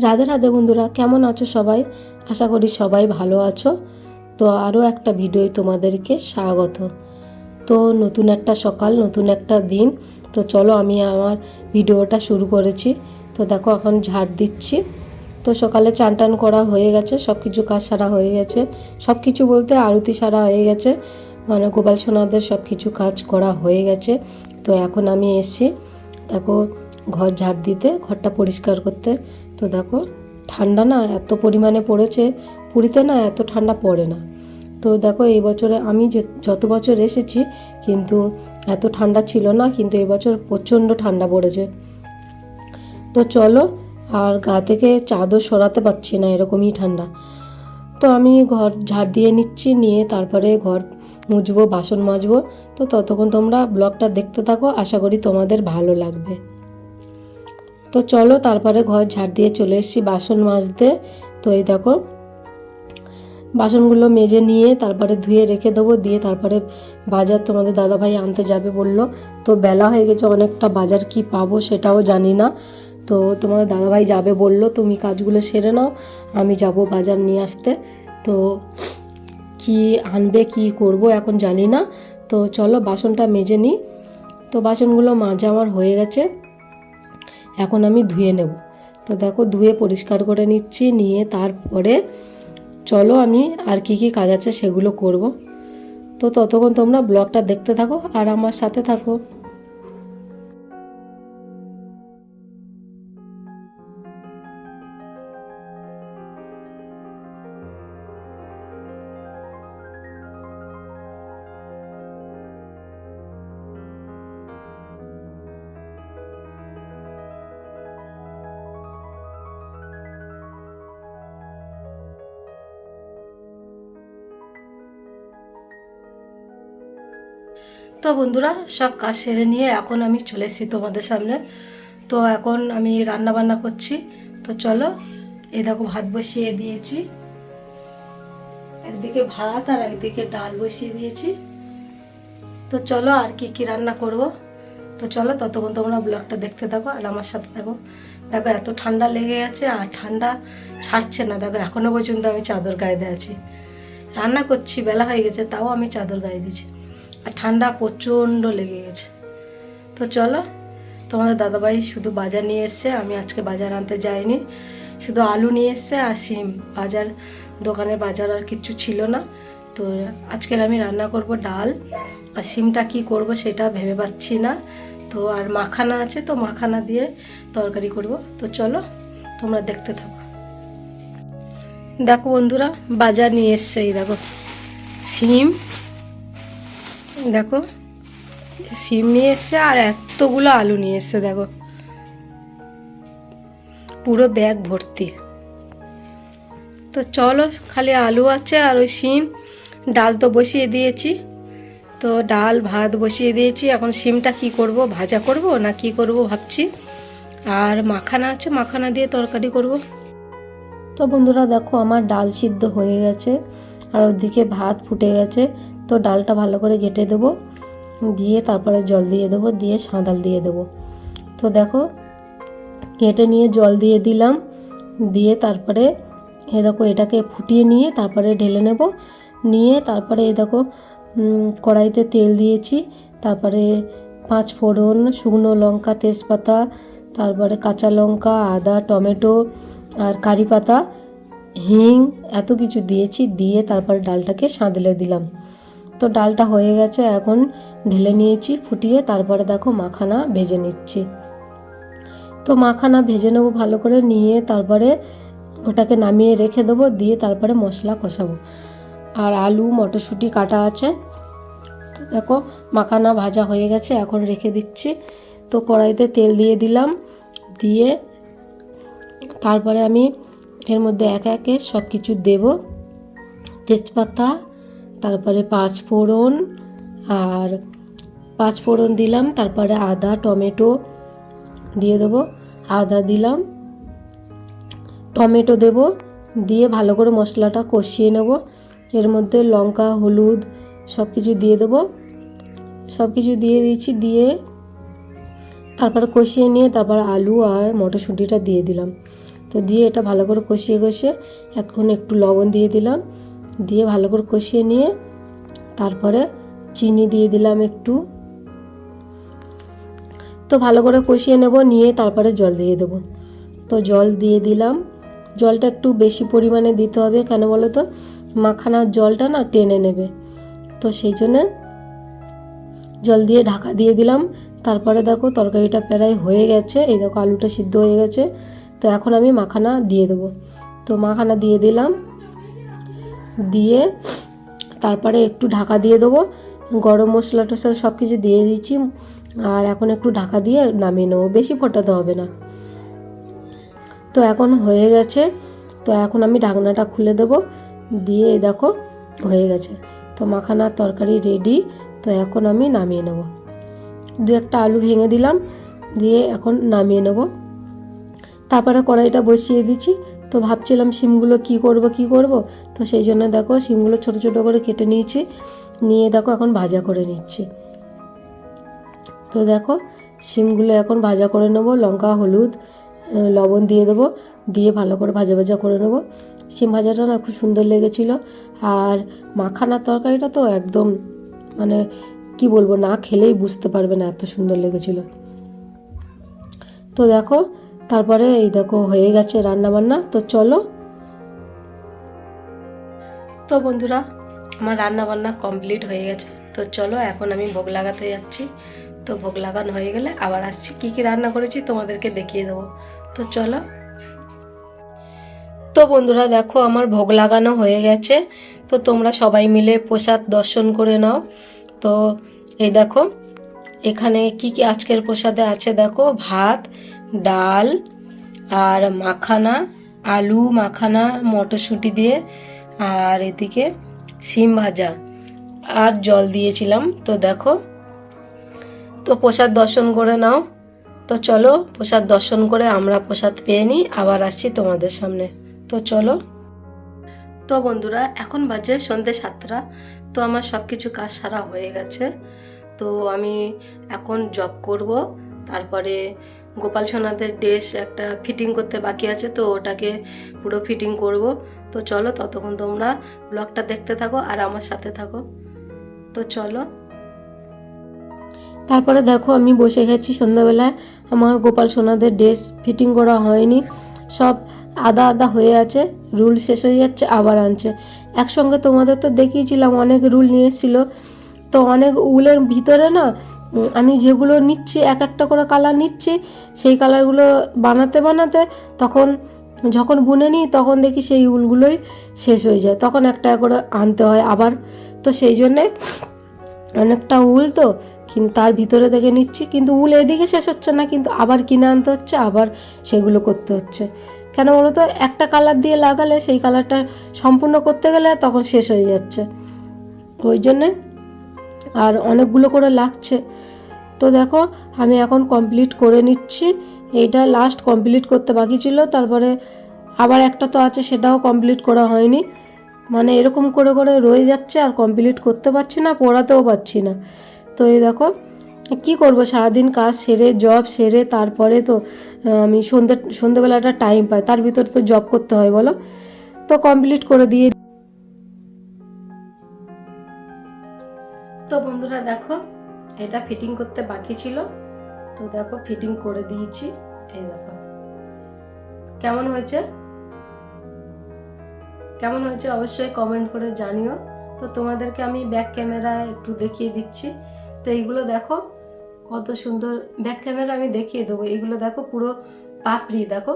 রাধে রাধে বন্ধুরা, কেমন আছো সবাই? আশা করি সবাই ভালো আছো। তো আরও একটা ভিডিওয় তোমাদেরকে স্বাগত। তো নতুন একটা সকাল, নতুন একটা দিন। তো চলো আমি আমার ভিডিওটা শুরু করেছি। তো দেখো এখন ঝাড় দিচ্ছি। তো সকালে চান টান করা হয়ে গেছে, সব কিছু কাজ সারা হয়ে গেছে। সব কিছু বলতে আরতি সারা হয়ে গেছে, মানে গোপাল সোনাদের সব কিছু কাজ করা হয়ে গেছে। তো এখন আমি এসছি দেখো ঘর ঝাড় দিতে, ঘরটা পরিষ্কার করতে। তো দেখো ঠান্ডা না এত পরিমাণে পড়েছে, পুরীতে না এত ঠান্ডা পড়ে না। তো দেখো এই বছরে আমি যত বছর এসেছি কিন্তু এত ঠান্ডা ছিল না, কিন্তু এবছর প্রচণ্ড ঠান্ডা পড়েছে। তো চলো, আর গা থেকে চাদর সরাতে পারছি না, এরকমই ঠান্ডা। তো আমি ঘর ঝাড় দিয়ে নিচ্ছি, নিয়ে তারপরে ঘর মুছবো, বাসন মাজবো। তো ততক্ষণ তোমরা ব্লগটা দেখতে থাকো, আশা করি তোমাদের ভালো লাগবে। তো চলো, তারপরে ঘর ঝাড় দিয়ে চলে এসেছি বাসন মাজতে। তো এই দেখো বাসনগুলো মেজে নিয়ে তারপরে ধুয়ে রেখে দেবো, দিয়ে তারপরে বাজার তোমাদের দাদাভাই আনতে যাবে বললো। তো বেলা হয়ে গেছে অনেকটা, বাজার কি পাবো সেটাও জানি না। তো তোমাদের দাদাভাই যাবে বললো, তুমি কাজগুলো সেরে নাও, আমি যাব বাজার নিয়ে আসতে। তো কি আনবে কি করব এখন জানি না। তো চলো বাসনটা মেজে নিই। তো বাসনগুলো মাজা আমার হয়ে গেছে, এখন আমি ধুয়ে নেব। তো দেখো ধুয়ে পরিষ্কার করে নিচ্ছি, নিয়ে তারপরে চলো আমি আর কি কি কাজ আছে সেগুলো করব। তো ততক্ষণ তোমরা ব্লগটা দেখতে থাকো আর আমার সাথে থাকো। তো বন্ধুরা সব কাজ সেরে নিয়ে এখন আমি চলে এসেছি তোমাদের সামনে। তো এখন আমি রান্না বান্না করছি। তো চলো, এই দেখো ভাত বসিয়ে দিয়েছি, একদিকে ভাত আর একদিকে ডাল বসিয়ে দিয়েছি। তো চলো আর কি কি রান্না করব। তো চলো ততক্ষণ তোমরা ব্লগটা দেখতে থাকো আর আমার সাথে থাকো। দেখো এত ঠান্ডা লেগে গেছে আর ঠান্ডা ছাড়ছে না। দেখো এখনো পর্যন্ত আমি চাদর গায়ে দিয়ে আছি, রান্না করছি, বেলা হয়ে গেছে তাও আমি চাদর গায়ে দিয়েছি, আর ঠান্ডা প্রচণ্ড লেগে গেছে। তো চলো, তোমাদের দাদাভাই শুধু বাজার নিয়ে এসছে, আমি আজকে বাজার আনতে যাইনি, শুধু আলু নিয়ে এসছে আর শিম। বাজার, দোকানের বাজার আর কিচ্ছু ছিল না। তো আজকের আমি রান্না করব ডাল, আর শিমটা কি করব সেটা ভেবে পাচ্ছি না। তো আর মাখানা আছে, তো মাখানা দিয়ে তরকারি করব। তো চলো তোমরা দেখতে থাকো। দেখো বন্ধুরা বাজার নিয়ে এসছে, এই দেখো শিম, দেখো শিম নিয়ে এসছে আর এতগুলো আলু নিয়ে এসছে, দেখো পুরো ব্যাগ ভর্তি। তো চলো, খালি আলু আছে আর ওই শিম। ডাল তো বসিয়ে দিয়েছি, তো ডাল ভাত বসিয়ে দিয়েছি। এখন শিমটা কি করব, ভাজা করব না কি করব ভাবছি। আর মাখানা আছে, মাখানা দিয়ে তরকারি করব। তো বন্ধুরা দেখো আমার ডাল সিদ্ধ হয়ে গেছে আর ওদিকে ভাত ফুটে গেছে। তো ডালটা ভালো করে ঘেটে দেবো, দিয়ে তারপরে জল দিয়ে দেবো, দিয়ে সাঁতাল দিয়ে দেবো। তো দেখো ঘেটে নিয়ে জল দিয়ে দিলাম, দিয়ে তারপরে এ দেখো এটাকে ফুটিয়ে নিয়ে তারপরে ঢেলে নেব। নিয়ে তারপরে এ দেখো কড়াইতে তেল দিয়েছি, তারপরে 5 ফোড়ন, শুকনো লঙ্কা, তেজপাতা, তারপরে কাঁচা লঙ্কা, আদা, টমেটো আর কারি পাতা, হিং, এত কিছু দিয়েছি। দিয়ে তারপরে ডালটাকে সাঁতলে দিলাম। তো ডালটা হয়ে গেছে, এখন ঢেলে নিয়েছি ফুটিয়ে। তারপরে দেখো মাখানা ভেজে নিচ্ছি। তো মাখানা ভেজে নেবো ভালো করে, নিয়ে তারপরে ওটাকে নামিয়ে রেখে দেবো, দিয়ে তারপরে মশলা কষাবো। আর আলু মটরশুঁটি কাটা আছে। তো দেখো মাখানা ভাজা হয়ে গেছে, এখন রেখে দিচ্ছি। তো কড়াইতে তেল দিয়ে দিলাম, দিয়ে তারপরে আমি এর মধ্যে একে একে সব কিছু দেব। তেজপাতা, তারপরে 5 ফোড়ন, আর 5 ফোড়ন দিলাম, তারপরে আদা টমেটো দিয়ে দেবো। আদা দিলাম, টমেটো দেব, দিয়ে ভালো করে মশলাটা কষিয়ে নেব। এর মধ্যে লঙ্কা, হলুদ সব কিছু দিয়ে দেবো। সব কিছু দিয়ে দিয়েছি, দিয়ে তারপরে কষিয়ে নিয়ে তারপর আলু আর মটরশুঁটিটা দিয়ে দিলাম। তো তো দিয়ে এটা ভালো করে কষিয়ে এখন একটু লবণ দিয়ে দিলাম, দিয়ে ভালো করে কষিয়ে নিয়ে তারপরে চিনি দিয়ে দিলাম একটু। তো ভালো করে কষিয়ে নেব, নিয়ে তারপরে জল দিয়ে দেবো। তো জল দিয়ে দিলাম, জলটা একটু বেশি পরিমাণে দিতে হবে, কেন বলো তো মাখানার জলটা না টেনে নেবে। তো সেই জন্যে জল দিয়ে ঢাকা দিয়ে দিলাম। তারপরে দেখো তরকারিটা প্রায় হয়ে গেছে, এই দেখো আলুটা সিদ্ধ হয়ে গেছে। তো এখন আমি মাখানা দিয়ে দেবো। তো মাখানা দিয়ে দিলাম, দিয়ে তারপরে একটু ঢাকা দিয়ে দেবো। গরম মশলা টশলা সব কিছু দিয়ে দিচ্ছি, আর এখন একটু ঢাকা দিয়ে নামিয়ে নেবো, বেশি ফোটাতে হবে না। তো এখন হয়ে গেছে, তো এখন আমি ঢাকনাটা খুলে দেবো, দিয়ে দেখো হয়ে গেছে। তো মাখানার তরকারি রেডি। তো এখন আমি নামিয়ে নেব, দু একটা আলু ভেঙে দিলাম, দিয়ে এখন নামিয়ে নেব। তারপরে কড়াইটা বসিয়ে দিচ্ছি। তো ভাবছিলাম শিমগুলো কি করব, তো সেই জন্য দেখো শিমগুলো ছোট ছোট করে কেটে নিয়েছি, নিয়ে দেখো এখন ভাজা করে নিচ্ছি। তো দেখো শিমগুলো এখন ভাজা করে নেব, লঙ্কা হলুদ লবণ দিয়ে দেবো, দিয়ে ভালো করে ভাজা করে নেব। শিম ভাজাটা না খুব সুন্দর লেগেছিল, আর মাখানার তরকারিটা তো একদম মানে কি বলবো, না খেলেই বুঝতে পারবে না, এত সুন্দর লেগেছিল। তো দেখো তারপরে এই দেখো হয়ে গেছে রান্না বান্না। তো চলো, তো বন্ধুরা আমার রান্না বান্না কমপ্লিট হয়ে গেছে। তো চলো এখন আমি ভোগ লাগাতে যাচ্ছি। তো ভোগ লাগানো হয়ে গেলে আবার আসছি, কী কী রান্না করেছি তোমাদেরকে দেখিয়ে দেবো। তো চলো। তো বন্ধুরা দেখো আমার ভোগ লাগানো হয়ে গেছে। তো তোমরা সবাই মিলে প্রসাদ দর্শন করে নাও। তো এই দেখো এখানে কি কি আজকের প্রসাদে আছে, দেখো ভাত, ডাল আর মাখানা, আলু মাখানা মটরশুঁটি দিয়ে, আর এদিকে শিম ভাজা আর জল দিয়েছিলাম। তো দেখো, তো প্রসাদ দর্শন করে নাও। তো চলো প্রসাদ দর্শন করে আমরা প্রসাদ পেয়ে নিই, আবার আসছি তোমাদের সামনে। তো চলো। তো বন্ধুরা এখন বাজে সন্ধ্যে 7টা। তো আমার সব কিছু কাজ সারা হয়ে গেছে। তো আমি এখন জব করব, তারপরে গোপাল সোনাদের ড্রেস একটা ফিটিং করতে বাকি আছে, তো ওটাকে পুরো ফিটিং করব। তো চলো ততক্ষণ তোমরা ব্লগটা দেখতে থাকো আর আমার সাথে থাকো। তো চলো। তারপরে দেখো আমি বসে গেছি সন্ধ্যাবেলায়, আমার গোপাল সোনাদের ড্রেস ফিটিং করা হয়নি, সব আদা আদা হয়ে আছে, রুল শেষ হয়ে যাচ্ছে আবার আনছে একসঙ্গে। তোমাদের তো দেখিয়েছিলাম অনেক রুল নিয়ে এসেছিলো, তো অনেক উলের ভিতরে না আমি যেগুলো নিচ্ছি এক একটা করে কালার নিচ্ছি, সেই কালারগুলো বানাতে তখন যখন বুনে নিই তখন দেখি সেই উলগুলোই শেষ হয়ে যায়, তখন একটা করে আনতে হয় আবার। তো সেই জন্যে অনেকটা উল, তো কিন্তু তার ভিতরে দেখে নিচ্ছি, কিন্তু উল এদিকে শেষ হচ্ছে না, কিন্তু আবার কিনে আনতে হচ্ছে, আবার সেগুলো করতে হচ্ছে। কেন বলো তো, একটা কালার দিয়ে লাগালে সেই কালারটা সম্পূর্ণ করতে গেলে তখন শেষ হয়ে যাচ্ছে, ওই জন্যে আর অনেকগুলো করে লাগছে। তো দেখো আমি এখন কমপ্লিট করে নিচ্ছি, এইটা লাস্ট কমপ্লিট করতে বাকি ছিল, তারপরে আবার একটা তো আছে সেটাও কমপ্লিট করা হয়নি, মানে এরকম করে রয়ে যাচ্ছে, আর কমপ্লিট করতে পারছি না, পড়াতেও পারছি না। তো এই দেখো কি করব, সারাদিন কাজ সেরে জব সেরে তারপরে তো আমি সন্ধ্যেবেলাটা টাইম পাই, তার ভিতরে তো জব করতে হয় বলো। তো কমপ্লিট করে দিয়ে, তো বন্ধুরা দেখো এটা ফিটিং করতে বাকি ছিল, তো দেখো ফিটিং করে দিয়েছি। এই দেখো কেমন হয়েছে অবশ্যই কমেন্ট করে জানিও। তো তোমাদেরকে আমি ব্যাক ক্যামেরায় একটু দেখিয়ে দিচ্ছি। তো এইগুলো দেখো কত সুন্দর, ব্যাক ক্যামেরা আমি দেখিয়ে দেবো। এইগুলো দেখো পুরো পাপড়ি, দেখো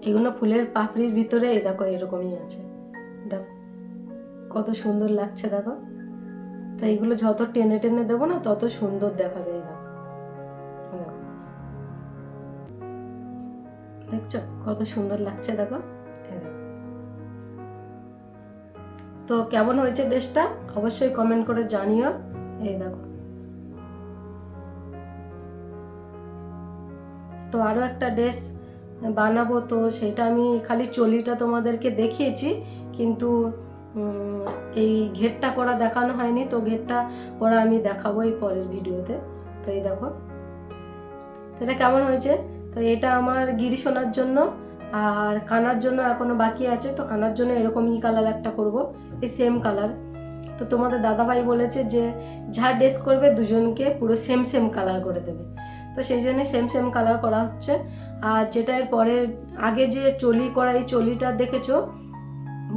এগুলো ফুলের পাপড়ির ভিতরে এই দেখো এরকমই আছে, দেখো কত সুন্দর লাগছে দেখো। তো এইগুলো যত টেনে টেনে দেবো না তত সুন্দর দেখাবে। এই দেখো দেখছো কত সুন্দর লাগছে দেখো। তো কেমন হয়েছে ড্রেসটা অবশ্যই কমেন্ট করে জানিও। এই দেখো, তো আরও একটা ড্রেস বানাবো, তো সেটা আমি খালি চলিটা তোমাদেরকে দেখিয়েছি, কিন্তু এই ঘেরটা করা দেখানো হয়নি, তো ঘেরটা করা আমি দেখাবো এই পরের ভিডিওতে। তো এই দেখো, তো এটা কেমন হয়েছে। তো এটা আমার গিরি সোনার জন্য আর কানার জন্য এখনও বাকি আছে, তো কানার জন্য এরকমই কালার একটা করব, এই সেম কালার। তো তোমাদের দাদাভাই বলেছে যে যা ড্রেস করবে দুজনকে পুরো সেম সেম কালার করে দেবে, তো সেই জন্য সেম সেম কালার করা হচ্ছে। আর যেটা এর পরে আগে যে চলি করা, এই চলিটা দেখেছো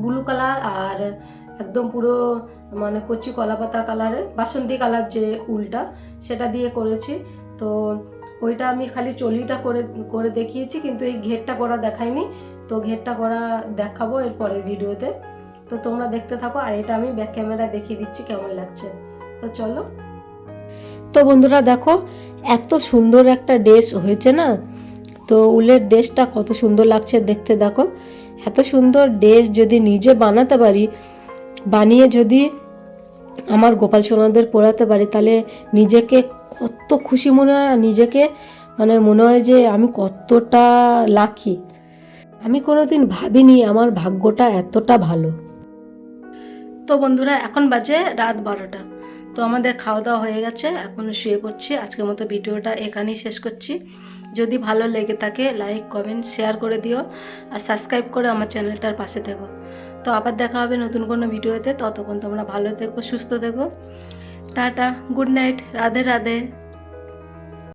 ব্লু কালার আর একদম পুরো মানে কচি কলাপাতা কালারে বাসন্তী কালার যে উলটা সেটা দিয়ে করেছি। তো ওইটা আমি খালি চলিটা করে করে দেখিয়েছি, কিন্তু এই ঘেরটা করা দেখাইনি। তো ঘেরটা করা দেখাবো এর পরের ভিডিওতে, তো তোমরা দেখতে থাকো। আর এটা আমি ব্যাক ক্যামেরা দেখিয়ে দিচ্ছি কেমন লাগছে, তো চলো। তো বন্ধুরা দেখো এত সুন্দর একটা ড্রেস হয়েছে না, তো উলের ড্রেসটা কত সুন্দর লাগছে দেখতে। দেখো এত সুন্দর ড্রেস যদি নিজে বানাতে পারি, বানিয়ে যদি আমার গোপাল সোনাদের পরাতে পারি, তাহলে নিজেকে কত খুশি মনে হয়, নিজেকে মানে মনে হয় যে আমি কতটা লাকি। আমি কোনোদিন ভাবিনি আমার ভাগ্যটা এতটা ভালো। তো বন্ধুরা এখন বাজে রাত 12টা, তো আমাদের খাওয়া দাওয়া হয়ে গেছে, এখন শুয়ে পড়ছি। আজকের মতো ভিডিওটা এখানেই শেষ করছি। যদি ভালো লেগে থাকে লাইক কমেন্ট শেয়ার করে দিও, আর সাবস্ক্রাইব করে আমার চ্যানেলটার পাশে থেকো। তো আবার দেখা হবে নতুন কোনো ভিডিওতে, ততক্ষণ তোমরা ভালো থেকো, সুস্থ থেকো। Tata, good night, Radhe Radhe.